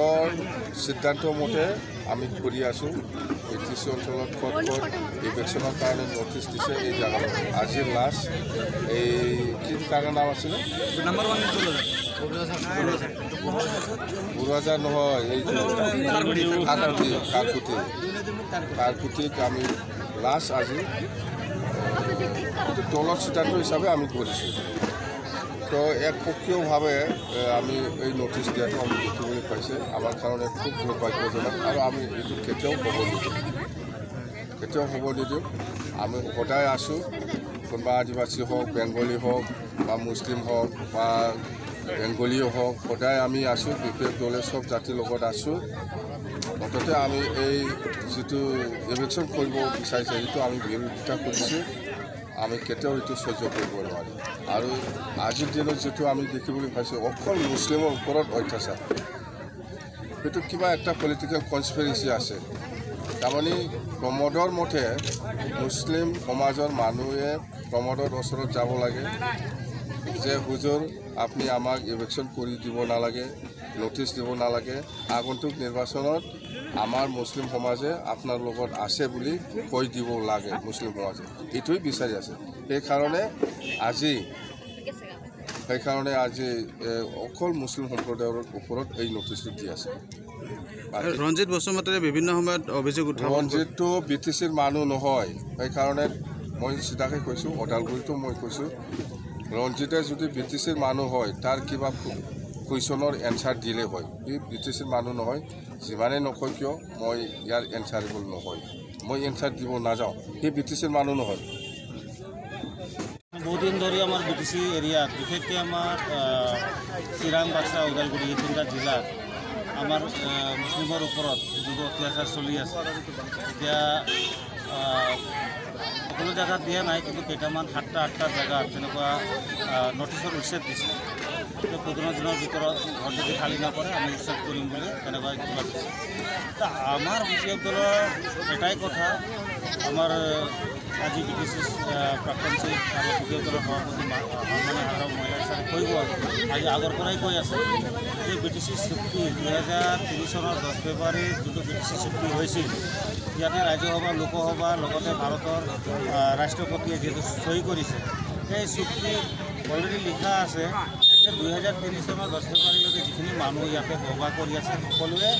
তলৰ সিদ্ধান্ত মতে আমি কৰি আছোঁ ATC অঞ্চলত ক'ত ইলেকশ্যনৰ কাৰণে নটিছ দিছে এই জাগাত আজি লাষ্ট এই কি জাগাৰ নাম আছিলে নাম্বাৰ 1 বুঢ়াজাৰ নহয় এইটো কাৰকুটিক আমি লাষ্ট আজি তলৰ সিদ্ধান্ত হিচাপে আমি কৰিছোঁ তো একপক্ষীয়ভাৱে আমি এই নটিছ দিয়াটো আমি দেখিবলৈ পাইছে আমাৰ কাৰণে খুব দুৰ্ভাগ্যজনক আৰু আমি এইটো কেতিয়াও হ'ব নিদিওঁ আমি সদায় আছোঁ কোনোবা আদিবাসী হওক বেংগলী হওক বা মুছলিম হওক বা বেংগলীও হওক সদায় আমি আছোঁ বিশেষ দলে চব জাতিৰ লগত আছোঁ মুঠতে আমি এই যিটো ইলেকশ্যন কৰিব বিচাৰিছে সেইটো আমি বিৰোধিতা কৰিছোঁ আমি কেতিয়াও এইটো সহ্য কৰিব নোৱাৰিম আৰু আজিৰ দিনত যিটো আমি দেখিবলৈ পাইছোঁ অকল মুছলিমৰ ওপৰত অত্যাচাৰ সেইটো কিবা এটা পলিটিকেল কনস্পিৰেচি আছে তাৰমানে প্ৰমোদৰ মতে মুছলিম সমাজৰ মানুহে প্ৰমোদৰ ওচৰত যাব লাগে যে হুজুৰ আপুনি আমাক ইলেকশ্যন কৰি দিব নালাগে নটিছ দিব নালাগে আগন্তুক নিৰ্বাচনত আমাৰ মুছলিম সমাজে আপোনাৰ লগত আছে বুলি কৈ দিব লাগে মুছলিম সমাজে এইটোৱে বিচাৰি আছে সেইকাৰণে আজি অকল মুছলিম সম্প্ৰদায়ৰ ওপৰত এই নটিছটো দি আছে ৰঞ্জিত বসুমতাৰীয়ে বিভিন্ন সময়ত অভিযোগ উঠাব ৰঞ্জিতটো BTCৰ মানুহ নহয় সেইকাৰণে মই চিধাকৈ কৈছোঁ ওদালগুৰিতো মই কৈছোঁ ৰঞ্জিতে যদি BTCৰ মানুহ হয় তাৰ কিবা কুৱেশ্যনৰ এনচাৰ দিলে হয় সি BTCৰ মানুহ নহয় যিমানেই নকয় কিয় মই ইয়াৰ এনচাৰেবল নহয় মই এনচাৰ দিব নাযাওঁ সি BTCৰ মানুহ নহয় বহুদিন ধৰি আমাৰ BTC এৰিয়াত বিশেষকৈ আমাৰ চিৰাং বাক্সা ওদালগুৰি এই তিনিটা জিলাত আমাৰ মুছলিমৰ ওপৰত যিবোৰ অত্যাচাৰ চলি আছে এতিয়া সকলো জেগাত দিয়া নাই কিন্তু কেইটামান 7টা-8টা জেগাত তেনেকুৱা নটিছৰ উচ্ছেদ দিছে 15 দিনৰ ভিতৰত ঘৰ যদি খালী নকৰে আমি উচ্ছেদ কৰিম বুলি তেনেকুৱা কিবা দিছে আমাৰ বিজেপি দলৰ এটাই কথা আমাৰ আজি BTC প্ৰাক্তন চিফ আৰু বিজেপি দলৰ সভাপতি মানে হাজৰা মহিলা হিচাপে কৈ গ'ল আজি আগৰ পৰাই কৈ আছে যে BTC চুক্তি 2003 চনৰ 10 ফেব্ৰুৱাৰীত যিটো BTC চুক্তি হৈছিল ইয়াতে ৰাজ্যসভা লোকসভা লগতে ভাৰতৰ ৰাষ্ট্ৰপতিয়ে যিহেতু সহি কৰিছে এই চুক্তি অলৰেডি লিখা আছে যে 2003 চনৰ 10 ফেব্ৰুৱাৰীলৈকে যিখিনি মানুহ ইয়াতে বসবাস কৰি আছে সকলোৱে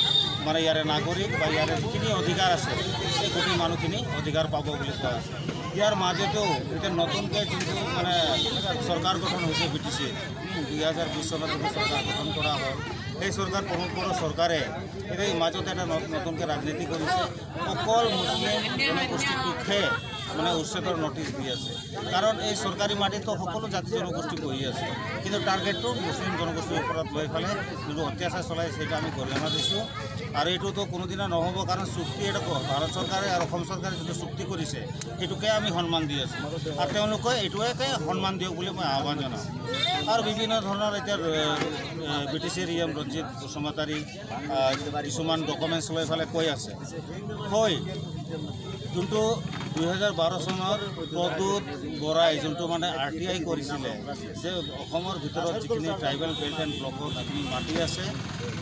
মানে ইয়াৰে নাগৰিক বা ইয়াৰে যিখিনি অধিকাৰ আছে সেই গোটেই মানুহখিনি অধিকাৰ পাব বুলি কোৱা আছে ইয়াৰ মাজতেও এতিয়া নতুনকৈ যোনটো মানে চৰকাৰ গঠন হৈছে BTC 2020 চনত যিটো চৰকাৰ গঠন কৰা হয় এই চৰকাৰ পৰম্পৰা চৰকাৰে এই মাজতে এটা নতুনকৈ ৰাজনীতি কৰিছে অকল মুছলিম জনগোষ্ঠীটোকহে মানে উচ্ছেদৰ নটিছ দি আছে কাৰণ এই চৰকাৰী মাটিতো সকলো জাতি জনগোষ্ঠী বহি আছে কিন্তু টাৰ্গেটটো মুছলিম জনগোষ্ঠীৰ ওপৰত লৈ পেলাই যিটো অত্যাচাৰ চলাইছে সেইটো আমি গৰিহণা দিছোঁ আৰু এইটোতো কোনোদিনা নহ'ব কাৰণ চুক্তি এটা ভাৰত চৰকাৰে আৰু অসম চৰকাৰে যিটো চুক্তি কৰিছে সেইটোকে আমি সন্মান দি আছোঁ আৰু তেওঁলোকে এইটোকে সন্মান দিয়ক বুলি মই আহ্বান জনাওঁ আৰু বিভিন্ন ধৰণৰ এতিয়া BTCৰ ৰঞ্জিত বসুমতাৰী কিছুমান ডকুমেণ্টছ লৈ পেলাই কৈ আছে হয় যোনটো 2012 চনৰ প্ৰদ্যুৎ বৰাই যোনটো মানে RTI কৰিছিলে যে অসমৰ ভিতৰত যিখিনি ট্ৰাইবেল বেল্ট এণ্ড ব্লকৰ যিখিনি মাটি আছে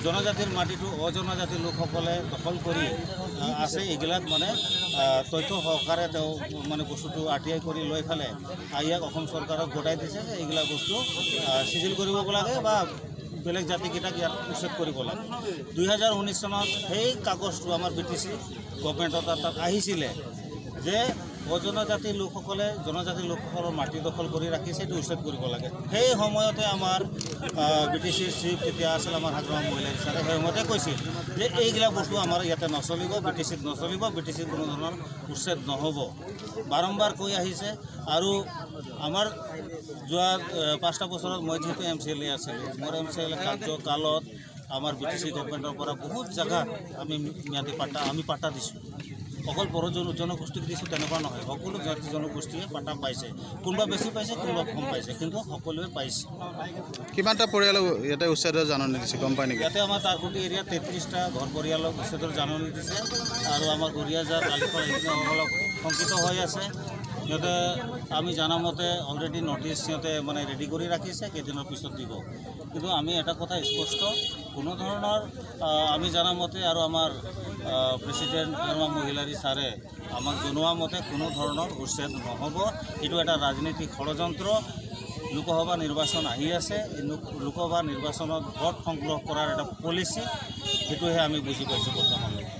জনজাতিৰ মাটিটো অজনজাতিৰ লোকসকলে দখল কৰি আছে এইগিলাক মানে তথ্য সহকাৰে তেওঁ মানে বস্তুটো RTI কৰি লৈ পেলাই ইয়াক অসম চৰকাৰক গতাই দিছে যে এইগিলা বস্তু চিজিল কৰিব লাগে বা বেলেগ জাতিকেইটাক ইয়াত উচ্ছেদ কৰিব লাগে 2019 চনত সেই কাগজটো আমাৰ BTC গভৰ্ণমেণ্টৰ তাত আহিছিলে যে অজনজাতিৰ লোকসকলে জনজাতিৰ লোকসকলৰ মাটি দখল কৰি ৰাখিছে এইটো উচ্ছেদ কৰিব লাগে সেই সময়তে আমাৰ BTCৰ চিফ তেতিয়া আছিল আমাৰ হাজৰা মহিলা হিচাপে সেই সময়তে কৈছিল যে এইগিলা বস্তু আমাৰ ইয়াতে নচলিব BTCত নচলিব BTCত কোনো ধৰণৰ উচ্ছেদ নহ'ব বাৰম্বাৰ কৈ আহিছে আৰু আমাৰ যোৱা 5টা বছৰত মই যিহেতু MCLA আছিলোঁ মোৰ MCLA কাৰ্যকালত আমাৰ BTC গভৰ্ণমেণ্টৰ পৰা বহুত জেগাত আমি ম্যাদী পাট্টা দিছোঁ অকল বড়ো জনগোষ্ঠীক দিছোঁ তেনেকুৱা নহয় সকলো জাতি জনগোষ্ঠীয়ে পাট্টা পাইছে কোনোবা বেছি পাইছে কোনোবা কম পাইছে কিন্তু সকলোৱে পাইছে কিমানটা পৰিয়ালক ইয়াতে উচ্ছেদৰ জাননী দিছে গম পাই নেকি ইয়াতে আমাৰ তাৰকুটি এৰিয়াত 33টা ঘৰ পৰিয়ালক উচ্ছেদৰ জাননী দিছে আৰু আমাৰ গৰিয়াজাৰ কালিফল এইসকলক শংকিত হৈ আছে সিহঁতে আমি জানামতে অলৰেডি নটিছ সিহঁতে মানে ৰেডি কৰি ৰাখিছে কেইদিনৰ পিছত দিব কিন্তু আমি এটা কথা স্পষ্ট কোনো ধৰণৰ আমি জনা মতে আৰু আমাৰ প্ৰেচিডেণ্ট শৰ্মা মহিলাৰী ছাৰে আমাক জনোৱা মতে কোনো ধৰণৰ উচ্ছেদ নহ'ব। এইটো এটা ৰাজনৈতিক ষড়যন্ত্ৰ। লোকসভা নিৰ্বাচন আহি আছে, এই লোকসভা নিৰ্বাচনত ভোট সংগ্ৰহ কৰাৰ এটা পলিচি, সেইটোহে আমি বুজি পাইছোঁ বৰ্তমানলৈকে।